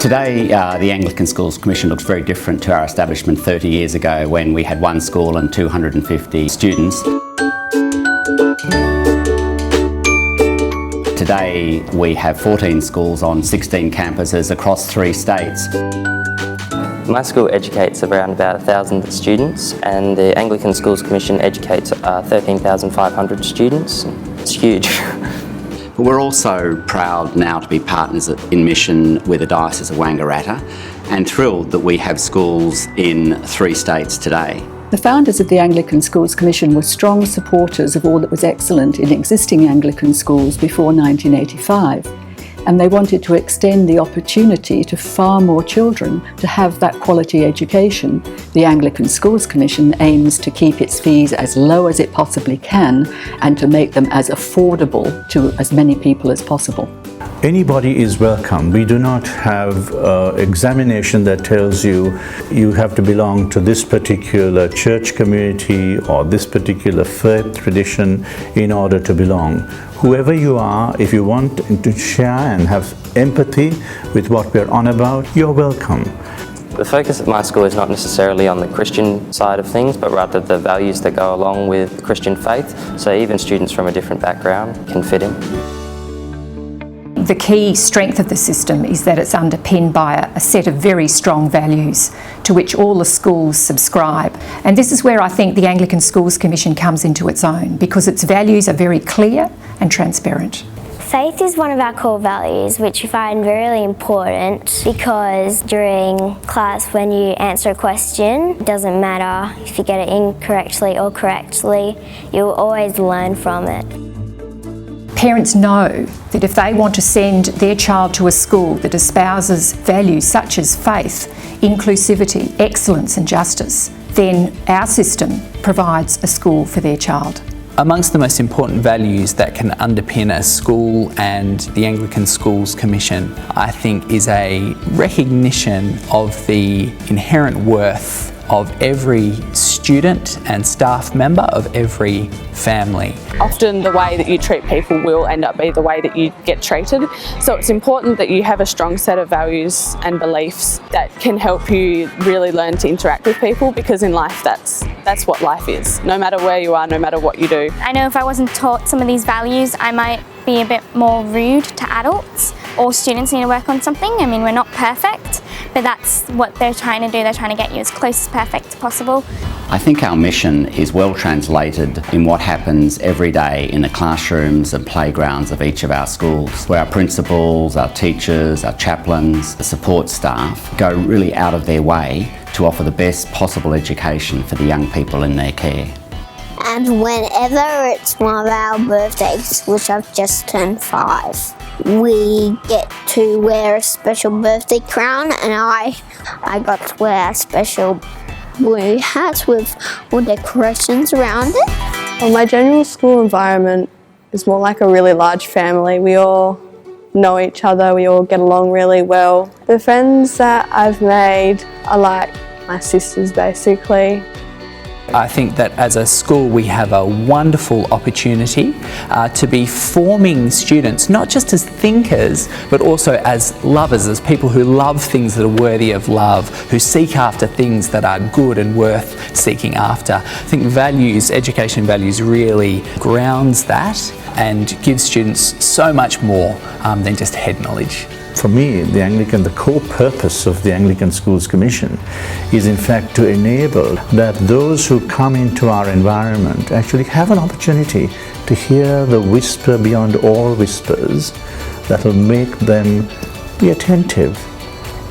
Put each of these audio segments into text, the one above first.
Today, the Anglican Schools Commission looks very different to our establishment 30 years ago when we had one school and 250 students. Today, we have 14 schools on 16 campuses across 3 states. My school educates around about 1,000 students, and the Anglican Schools Commission educates 13,500 students. It's huge. But we're also proud now to be partners in mission with the Diocese of Wangaratta and thrilled that we have schools in 3 states today. The founders of the Anglican Schools Commission were strong supporters of all that was excellent in existing Anglican schools before 1985, and they wanted to extend the opportunity to far more children to have that quality education. The Anglican Schools Commission aims to keep its fees as low as it possibly can and to make them as affordable to as many people as possible. Anybody is welcome. We do not have an examination that tells you you have to belong to this particular church community or this particular faith tradition in order to belong. Whoever you are, if you want to share and have empathy with what we're on about, you're welcome. The focus of my school is not necessarily on the Christian side of things, but rather the values that go along with Christian faith, so even students from a different background can fit in. The key strength of the system is that it's underpinned by a set of very strong values to which all the schools subscribe. And this is where I think the Anglican Schools Commission comes into its own, because its values are very clear and transparent. Faith is one of our core values, which we find really important because during class when you answer a question, it doesn't matter if you get it incorrectly or correctly, you'll always learn from it. Parents know that if they want to send their child to a school that espouses values such as faith, inclusivity, excellence and justice, then our system provides a school for their child. Amongst the most important values that can underpin a school and the Anglican Schools Commission, I think, is a recognition of the inherent worth of every student and staff member of every family. Often the way that you treat people will end up being the way that you get treated. So it's important that you have a strong set of values and beliefs that can help you really learn to interact with people, because in life that's what life is. No matter where you are, no matter what you do. I know if I wasn't taught some of these values, I might be a bit more rude to adults. All students need to work on something. I mean, we're not perfect, but that's what they're trying to do. They're trying to get you as close to perfect as possible. I think our mission is well translated in what happens every day in the classrooms and playgrounds of each of our schools, where our principals, our teachers, our chaplains, the support staff go really out of their way to offer the best possible education for the young people in their care. And whenever it's one of our birthdays, which I've just turned 5, we get to wear a special birthday crown, and I got to wear a special blue hat with all decorations around it. Well, my general school environment is more like a really large family. We all know each other, we all get along really well. The friends that I've made are like my sisters basically. I think that as a school we have a wonderful opportunity to be forming students, not just as thinkers, but also as lovers, as people who love things that are worthy of love, who seek after things that are good and worth seeking after. I think values, education values, really grounds that and gives students so much more than just head knowledge. For me, the core purpose of the Anglican Schools Commission is in fact to enable that those who come into our environment actually have an opportunity to hear the whisper beyond all whispers that will make them be attentive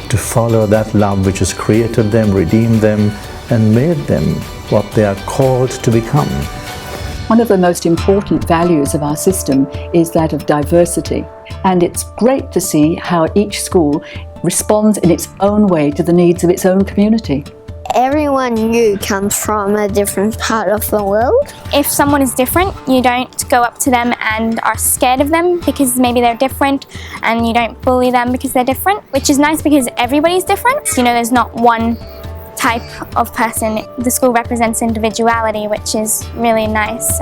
to follow that love which has created them, redeemed them, and made them what they are called to become. One of the most important values of our system is that of diversity, and it's great to see how each school responds in its own way to the needs of its own community. Everyone new comes from a different part of the world. If someone is different, you don't go up to them and are scared of them because maybe they're different, and you don't bully them because they're different, which is nice because everybody's different. You know, there's not one type of person. The school represents individuality, which is really nice.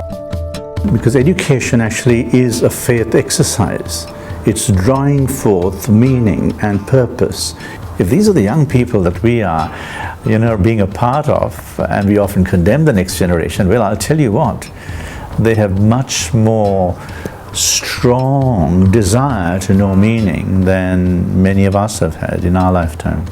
Because education actually is a faith exercise. It's drawing forth meaning and purpose. If these are the young people that we are, being a part of, and we often condemn the next generation, well, I'll tell you what, they have much more strong desire to know meaning than many of us have had in our lifetime.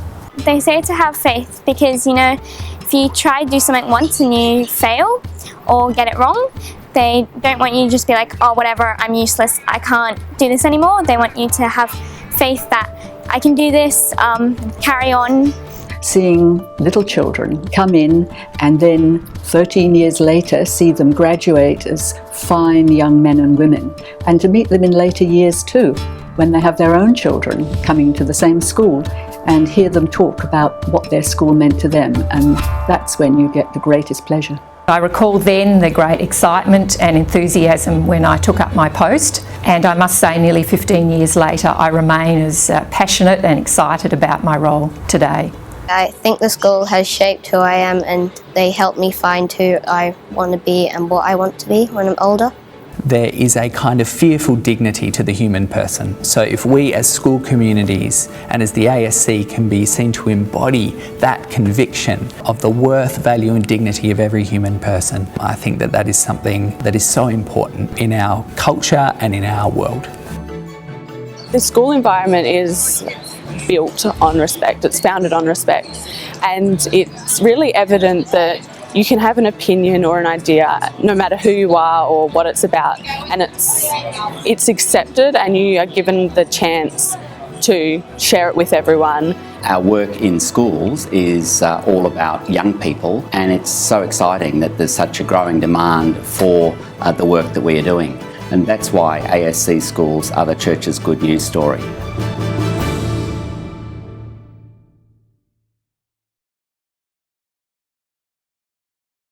They say to have faith because, if you try to do something once and you fail or get it wrong, they don't want you to just be like, oh, whatever, I'm useless, I can't do this anymore. They want you to have faith that I can do this, carry on. Seeing little children come in and then 13 years later see them graduate as fine young men and women, and to meet them in later years too, when they have their own children coming to the same school, and hear them talk about what their school meant to them, and that's when you get the greatest pleasure. I recall then the great excitement and enthusiasm when I took up my post, and I must say nearly 15 years later I remain as passionate and excited about my role today. I think the school has shaped who I am, and they help me find who I want to be and what I want to be when I'm older. There is a kind of fearful dignity to the human person. So if we as school communities and as the ASC can be seen to embody that conviction of the worth, value and dignity of every human person, I think that that is something that is so important in our culture and in our world. The school environment is built on respect, it's founded on respect, and it's really evident that you can have an opinion or an idea no matter who you are or what it's about, and it's accepted and you are given the chance to share it with everyone. Our work in schools is all about young people, and it's so exciting that there's such a growing demand for the work that we are doing. And that's why ASC schools are the church's good news story.